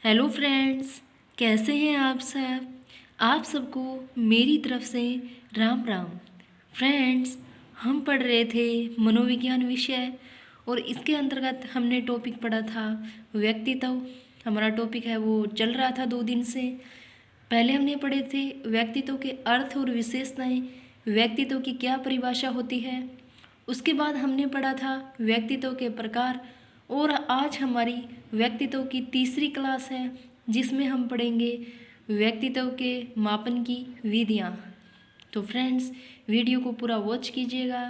Hello friends, कैसे हैं आप सब। आप सबको मेरी तरफ से राम राम। फ्रेंड्स, हम पढ़ रहे थे मनोविज्ञान विषय और इसके अंतर्गत हमने टॉपिक पढ़ा था व्यक्तित्व। हमारा टॉपिक है वो चल रहा था 2 दिन से। पहले हमने पढ़े थे व्यक्तित्व के अर्थ और विशेषताएं, व्यक्तित्व की क्या परिभाषा होती है। उसके बाद हमने पढ़ा था व्यक्तित्व के प्रकार और आज हमारी व्यक्तित्व की तीसरी क्लास है जिसमें हम पढ़ेंगे व्यक्तित्व के मापन की विधियाँ। तो फ्रेंड्स, वीडियो को पूरा वॉच कीजिएगा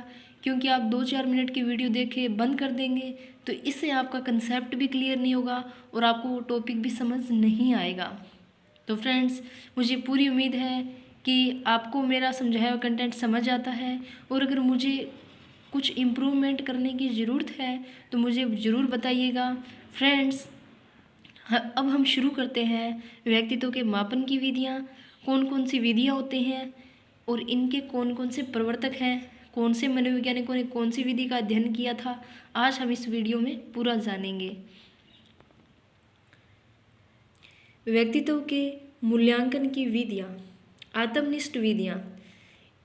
क्योंकि आप 2-4 मिनट की वीडियो देख बंद कर देंगे तो इससे आपका कंसेप्ट भी क्लियर नहीं होगा और आपको वो टॉपिक भी समझ नहीं आएगा। तो फ्रेंड्स, मुझे पूरी उम्मीद है कि आपको मेरा समझाया हुआ कंटेंट समझ आता है और अगर मुझे कुछ इम्प्रूवमेंट करने की ज़रूरत है तो मुझे ज़रूर बताइएगा। फ्रेंड्स, अब हम शुरू करते हैं व्यक्तित्व के मापन की विधियाँ। कौन कौन सी विधियाँ होती हैं और इनके कौन कौन से प्रवर्तक हैं, कौन से मनोवैज्ञानिकों ने कौन सी विधि का अध्ययन किया था, आज हम इस वीडियो में पूरा जानेंगे। व्यक्तित्व के मूल्यांकन की विधियाँ। आत्मनिष्ठ विधियाँ।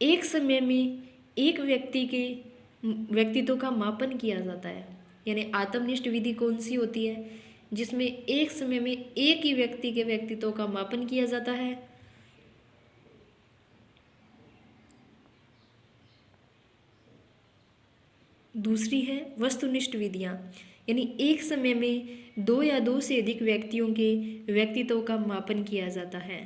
एक समय में एक व्यक्ति के व्यक्तित्व का मापन किया जाता है। यानी आत्मनिष्ठ विधि कौन सी होती है जिसमें एक समय में एक ही व्यक्ति के व्यक्तित्व का मापन किया जाता है। दूसरी है वस्तुनिष्ठ विधियाँ, यानी एक समय में 2 या 2 से अधिक व्यक्तियों के व्यक्तित्व का मापन किया जाता है।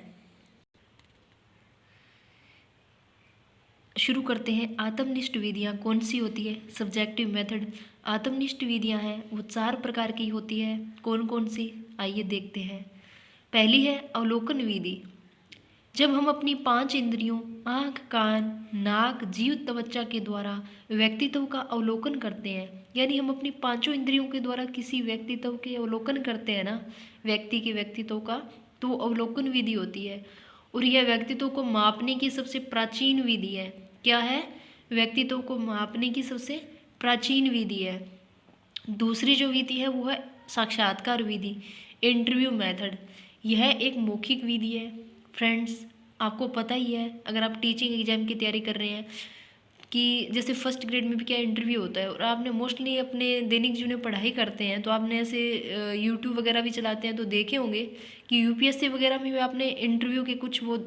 शुरू करते हैं। आत्मनिष्ठ विधियाँ कौन सी होती है। Subjective method. आत्मनिष्ठ विधियाँ हैं वो 4 प्रकार की होती है। कौन कौन सी, आइए देखते हैं। पहली है अवलोकन विधि। जब हम अपनी 5 इंद्रियों आँख, कान, नाक, जीभ, त्वचा के द्वारा व्यक्तित्व का अवलोकन करते हैं, यानी हम अपनी 5 इंद्रियों के द्वारा किसी व्यक्तित्व के अवलोकन करते हैं ना, व्यक्ति के व्यक्तित्व का, तो अवलोकन विधि होती है। और यह व्यक्तित्व को मापने की सबसे प्राचीन विधि है। क्या है? व्यक्तित्व को मापने की सबसे प्राचीन विधि है। दूसरी जो विधि है वो है साक्षात्कार विधि, इंटरव्यू मेथड। यह एक मौखिक विधि है। फ्रेंड्स, आपको पता ही है अगर आप टीचिंग एग्जाम की तैयारी कर रहे हैं कि जैसे फर्स्ट ग्रेड में भी क्या इंटरव्यू होता है और आपने मोस्टली अपने दैनिक जीवन में पढ़ाई करते हैं तो आपने ऐसे यूट्यूब वगैरह भी चलाते हैं तो देखे होंगे कि यूपीएससी वगैरह में भी आपने इंटरव्यू के कुछ वो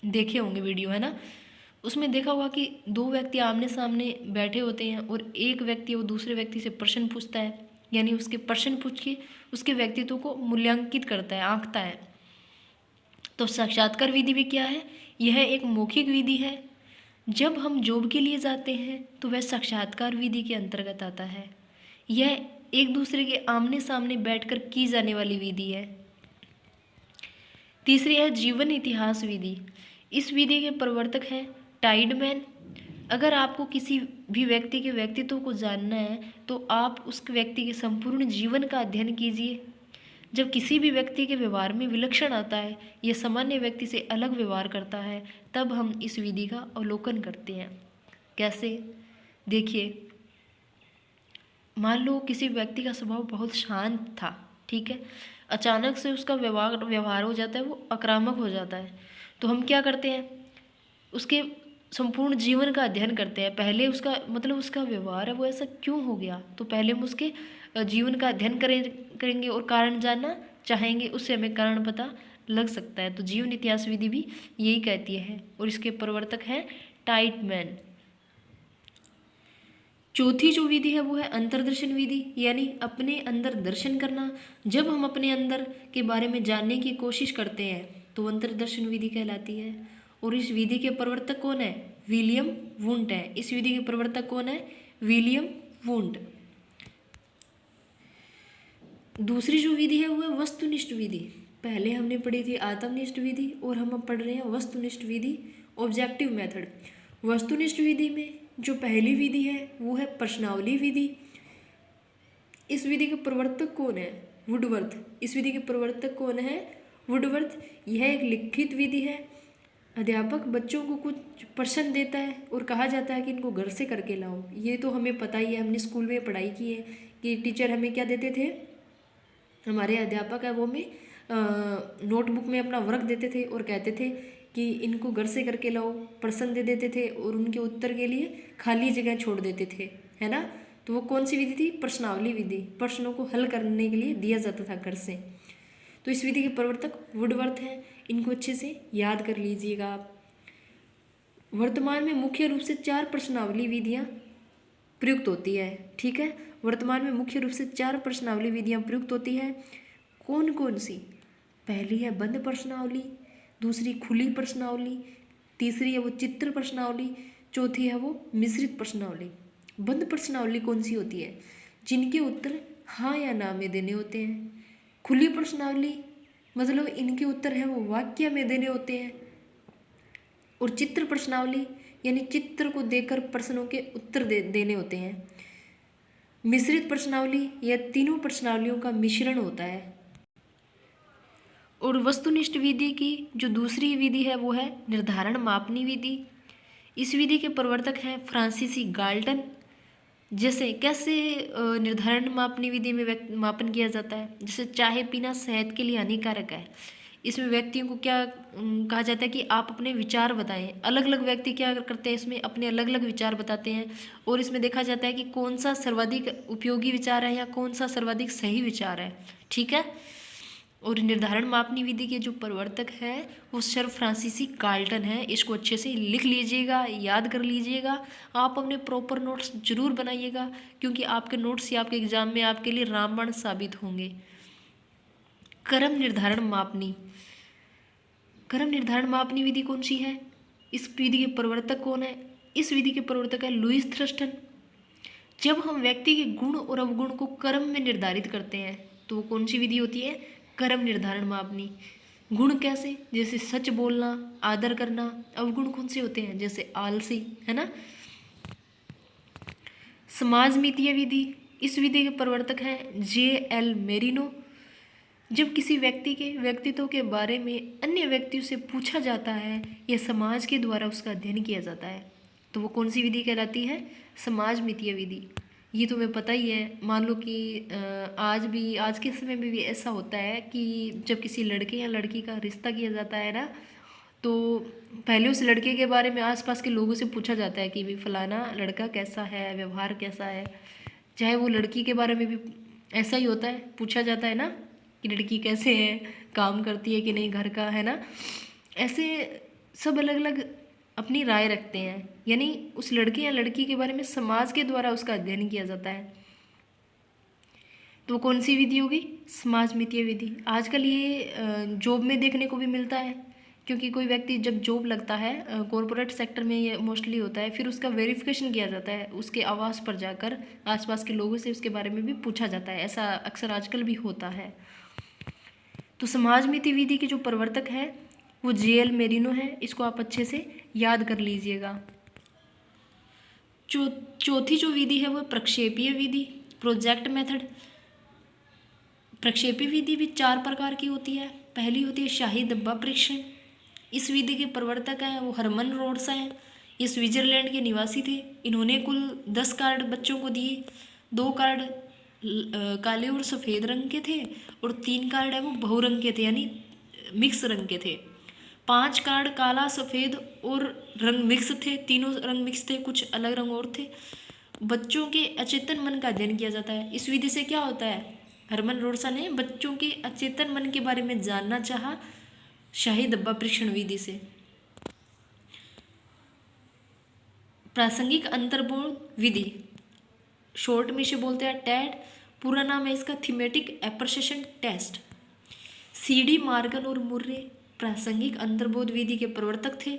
देखे होंगे वीडियो, है ना। उसमें देखा होगा कि 2 व्यक्ति आमने सामने बैठे होते हैं और एक व्यक्ति वो दूसरे व्यक्ति से प्रश्न पूछता है, यानी उसके प्रश्न पूछ के उसके व्यक्तित्व को मूल्यांकित करता है, आंकता है। तो साक्षात्कार विधि भी क्या है? यह एक मौखिक विधि है। जब हम जॉब के लिए जाते हैं तो वह साक्षात्कार विधि के अंतर्गत आता है। यह एक दूसरे के आमने सामने बैठकर की जाने वाली विधि है। तीसरी है जीवन इतिहास विधि। इस विधि के प्रवर्तक हैं टाइडमैन। अगर आपको किसी भी व्यक्ति के व्यक्तित्व को जानना है तो आप उस व्यक्ति के संपूर्ण जीवन का अध्ययन कीजिए। जब किसी भी व्यक्ति के व्यवहार में विलक्षण आता है, यह सामान्य व्यक्ति से अलग व्यवहार करता है, तब हम इस विधि का अवलोकन करते हैं। कैसे? देखिए, मान लो किसी व्यक्ति का स्वभाव बहुत शांत था, ठीक है, अचानक से उसका व्यवहार हो जाता है, वो आक्रामक हो जाता है, तो हम क्या करते हैं? उसके संपूर्ण जीवन का अध्ययन करते हैं। पहले उसका उसका व्यवहार है वो ऐसा क्यों हो गया, तो पहले हम उसके जीवन का अध्ययन करेंगे और कारण जानना चाहेंगे, उससे हमें कारण पता लग सकता है। तो जीवन इतिहास विधि भी यही कहती है और इसके प्रवर्तक हैं टाइटमैन। चौथी जो विधि है वो है अंतर्दर्शन विधि, यानी अपने अंदर दर्शन करना। जब हम अपने अंदर के बारे में जानने की कोशिश करते हैं तो अंतर्दर्शन विधि कहलाती है। और इस विधि के प्रवर्तक कौन है? विलियम वुंट है। इस विधि के प्रवर्तक कौन है? William Wundt. दूसरी जो विधि है वो है वस्तुनिष्ठ विधि। पहले हमने पढ़ी थी आत्मनिष्ठ विधि और हम अब पढ़ रहे हैं वस्तुनिष्ठ विधि, ऑब्जेक्टिव मेथड। वस्तुनिष्ठ विधि में जो पहली विधि है वो है प्रश्नावली विधि। इस विधि के प्रवर्तक कौन है? वुडवर्थ। इस विधि के प्रवर्तक कौन है? वुडवर्थ। यह एक लिखित विधि है। अध्यापक बच्चों को कुछ प्रश्न देता है और कहा जाता है कि इनको घर से करके लाओ। ये तो हमें पता ही है, हमने स्कूल में पढ़ाई की है कि टीचर हमें क्या देते थे, हमारे अध्यापक है वो हमें नोटबुक में अपना वर्क देते थे और कहते थे कि इनको घर से करके लाओ, प्रश्न दे देते थे और उनके उत्तर के लिए खाली जगह छोड़ देते थे, है ना। तो वो कौन सी विधि थी? प्रश्नावली विधि। प्रश्नों को हल करने के लिए दिया जाता था घर से। तो इस विधि के प्रवर्तक वुडवर्थ हैं, इनको अच्छे से याद कर लीजिएगा आप। वर्तमान में मुख्य रूप से 4 प्रश्नावली विधियाँ प्रयुक्त होती है, ठीक है। वर्तमान में मुख्य रूप से 4 प्रश्नावली विधियाँ प्रयुक्त होती है। कौन कौन सी? पहली है बंद प्रश्नावली, दूसरी खुली प्रश्नावली, तीसरी है वो चित्र प्रश्नावली, चौथी है वो मिश्रित प्रश्नावली। बंद प्रश्नावली कौन सी होती है? जिनके उत्तर हाँ या ना में देने होते हैं। खुली प्रश्नावली मतलब इनके उत्तर हैं वो वाक्य में देने होते हैं। और चित्र प्रश्नावली यानी चित्र को देकर प्रश्नों के उत्तर देने होते हैं। मिश्रित प्रश्नावली यह तीनों प्रश्नावलियों का मिश्रण होता है। और वस्तुनिष्ठ विधि की जो दूसरी विधि है वो है निर्धारण मापनी विधि। इस विधि के प्रवर्तक हैं फ्रांसीसी गाल्टन। जैसे कैसे निर्धारण मापनी विधि में मापन किया जाता है? जैसे चाय पीना सेहत के लिए हानिकारक है, इसमें व्यक्तियों को क्या कहा जाता है कि आप अपने विचार बताएं। अलग अलग व्यक्ति क्या करते हैं, इसमें अपने अलग अलग विचार बताते हैं और इसमें देखा जाता है कि कौन सा सर्वाधिक उपयोगी विचार है या कौन सा सर्वाधिक सही विचार है, ठीक है। और निर्धारण मापनी विधि के जो प्रवर्तक है वो सर फ्रांसीसी गाल्टन है। इसको अच्छे से लिख लीजिएगा, याद कर लीजिएगा। आप अपने प्रॉपर नोट्स जरूर बनाइएगा क्योंकि आपके नोट्स ही आपके एग्जाम में आपके लिए रामबाण साबित होंगे। क्रम निर्धारण मापनी, क्रम निर्धारण मापनी विधि कौन सी है? इस विधि के प्रवर्तक कौन है? इस विधि के प्रवर्तक है लुईस थ्रस्टन। जब हम व्यक्ति के गुण और अवगुण को क्रम में निर्धारित करते हैं तो वो कौन सी विधि होती है? क्रम निर्धारण मापनी। गुण कैसे? जैसे सच बोलना, आदर करना। अवगुण कौन से होते हैं? जैसे आलसी, है ना। समाजमितीय विधि, इस विधि के प्रवर्तक हैं J.L. मेरिनो। जब किसी व्यक्ति के व्यक्तित्व के बारे में अन्य व्यक्तियों से पूछा जाता है या समाज के द्वारा उसका अध्ययन किया जाता है तो वो कौन सी विधि कहलाती है? समाजमितीय विधि। ये तुम्हें पता ही है। मान लो कि आज के समय में भी ऐसा होता है कि जब किसी लड़के या लड़की का रिश्ता किया जाता है ना, तो पहले उस लड़के के बारे में आसपास के लोगों से पूछा जाता है कि भी फलाना लड़का कैसा है, व्यवहार कैसा है। चाहे वो लड़की के बारे में भी ऐसा ही होता है, पूछा जाता है ना कि लड़की कैसे है, काम करती है कि नहीं घर का, है ना। ऐसे सब अलग अलग अपनी राय रखते हैं, यानी उस लड़के या लड़की के बारे में समाज के द्वारा उसका अध्ययन किया जाता है। तो कौन सी विधि होगी? समाजमितीय विधि। आजकल ये जॉब में देखने को भी मिलता है क्योंकि कोई व्यक्ति जब जॉब लगता है कॉरपोरेट सेक्टर में ये मोस्टली होता है, फिर उसका वेरिफिकेशन किया जाता है। उसके आवास पर जाकर आसपास के लोगों से उसके बारे में भी पूछा जाता है। ऐसा अक्सर आजकल भी होता है। तो समाजमितीय विधि के जो प्रवर्तक है वो J.L. मेरिनो है। इसको आप अच्छे से याद कर लीजिएगा। चौथी जो विधि है वो प्रक्षेपीय विधि, प्रोजेक्ट मेथड। प्रक्षेपीय विधि भी 4 प्रकार की होती है। पहली होती है शाही डब्बा परीक्षण। इस विधि के प्रवर्तक हैं वो हरमन रोड्स हैं। ये स्विट्जरलैंड के निवासी थे। इन्होंने कुल 10 कार्ड बच्चों को दिए। 2 कार्ड काले और सफ़ेद रंग के थे और 3 कार्ड है वो बहुरंग के थे, यानी मिक्स रंग के थे। 5 कार्ड काला, सफ़ेद और रंग मिक्स थे। तीनों रंग मिक्स थे, कुछ अलग रंग और थे। बच्चों के अचेतन मन का अध्ययन किया जाता है। इस विधि से क्या होता है? हरमन रोड्सा ने बच्चों के अचेतन मन के बारे में जानना चाहा शाही डब्बा परीक्षण विधि से। प्रासंगिक अंतर्बोध विधि, शॉर्ट में से बोलते हैं टैड, पूरा नाम है इसका thematic appreciation test. CD Morgan और मुर्रे प्रासंगिक अंतर्बोध विधि के प्रवर्तक थे।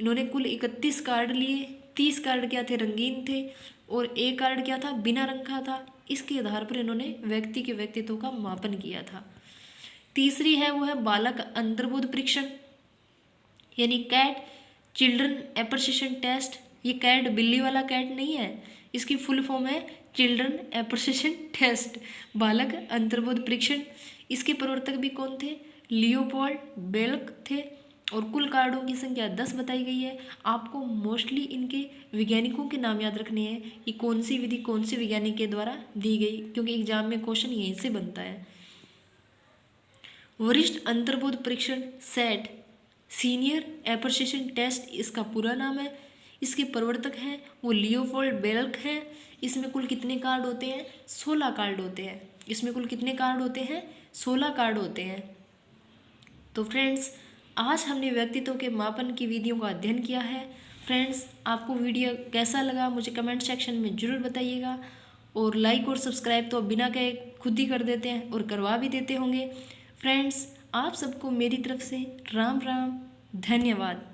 इन्होंने कुल 31 कार्ड लिए। 30 कार्ड क्या थे? रंगीन थे और 1 कार्ड क्या था? बिना रंग का था। इसके आधार पर इन्होंने व्यक्ति के व्यक्तित्व का मापन किया था। तीसरी है वो है बालक अंतर्बोध परीक्षण, यानी कैट, चिल्ड्रन एप्रिसिएशन टेस्ट। ये कैट बिल्ली वाला कैट नहीं है, इसकी फुल फॉर्म है चिल्ड्रन एप्रिसिएशन टेस्ट, बालक अंतर्बोध परीक्षण। इसके प्रवर्तक भी कौन थे? लियोपोल्ड बेल्क थे और कुल कार्डों की संख्या 10 बताई गई है। आपको मोस्टली इनके वैज्ञानिकों के नाम याद रखने हैं कि कौन सी विधि कौन से वैज्ञानिक के द्वारा दी गई, क्योंकि एग्जाम में क्वेश्चन यहीं से बनता है। वरिष्ठ अंतर्बोध परीक्षण सेट, सीनियर एप्रिसिएशन टेस्ट इसका पूरा नाम है। इसके प्रवर्तक हैं वो लियोपोल्ड बेल्क हैं। इसमें कुल कितने कार्ड होते हैं? 16 कार्ड होते हैं। इसमें कुल कितने कार्ड होते हैं? 16 कार्ड होते हैं। तो फ्रेंड्स, आज हमने व्यक्तित्व के मापन की विधियों का अध्ययन किया है। फ्रेंड्स, आपको वीडियो कैसा लगा मुझे कमेंट सेक्शन में ज़रूर बताइएगा, और लाइक और सब्सक्राइब तो बिना कहे खुद ही कर देते हैं और करवा भी देते होंगे। फ्रेंड्स, आप सबको मेरी तरफ से राम राम, धन्यवाद।